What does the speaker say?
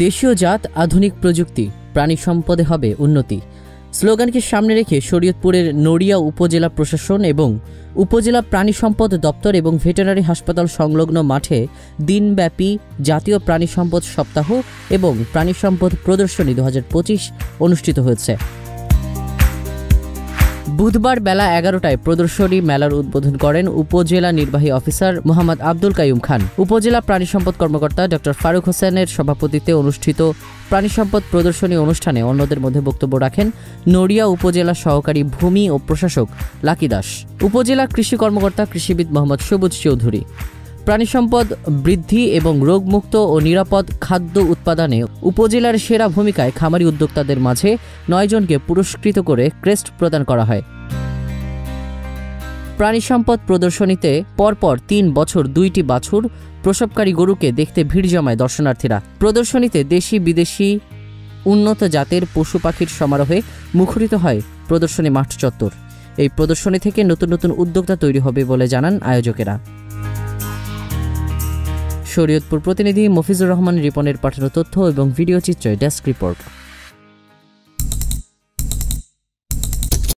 দেশীয় জাত, আধুনিক প্রযুক্তি, প্রাণী সম্পদে হবে উন্নতি স্লোগানকে সামনে রেখে শরীয়তপুরের নড়িয়া উপজেলা প্রশাসন এবং উপজেলা প্রাণী সম্পদ দপ্তর এবং ভেটেরিনারি হাসপাতাল সংলগ্ন মাঠে দিনব্যাপী জাতীয় প্রাণী সম্পদ সপ্তাহ এবং প্রাণী সম্পদ প্রদর্শনী 2025 অনুষ্ঠিত হয়েছে। বুধবার বেলা 11টায় প্রদর্শনী মেলার উদ্বোধন করেন উপজেলা নির্বাহী অফিসার মোহাম্মদ আব্দুল কাইয়ুম খান। উপজেলা প্রাণী সম্পদ কর্মকর্তা ডক্টর ফারুক হোসেনের সভাপতিত্বে অনুষ্ঠিত প্রাণী সম্পদ প্রদর্শনী অনুষ্ঠানে অন্যদের মধ্যে বক্তব্য রাখেন নড়িয়া উপজেলা সহকারী ভূমি ও প্রশাসক লাকি দাস, উপজেলা কৃষি কর্মকর্তা কৃষিবিদ মোহাম্মদ সবুজ চৌধুরী। প্রাণী সম্পদ বৃদ্ধি এবং রোগমুক্ত ও নিরাপদ খাদ্য উৎপাদনে উপজেলার সেরা ভূমিকায় খামারি উদ্যোক্তাদের মাঝে 9 জনকে পুরস্কৃত করে ক্রেস্ট প্রদান করা হয়। প্রাণী সম্পদ প্রদর্শনীতে পরপর 3 বছর 2টি বাছুর প্রসবকারী গরুকে দেখতে ভিড় জমায় দর্শনার্থীরা। প্রদর্শনীতে দেশি বিদেশি উন্নত জাতের পশু পাখির সমারোহে মুখরিত হয় প্রদর্শনী মাঠ চত্বর। এই প্রদর্শনী থেকে নতুন নতুন উদ্যোক্তা তৈরি হবে বলে জানান আয়োজকেরা। শরীয়তপুর প্রতিনিধি মফিজুর রহমান রিপনের পাঠানো তথ্য এবং ভিডিও চিত্রে ডেস্ক রিপোর্ট।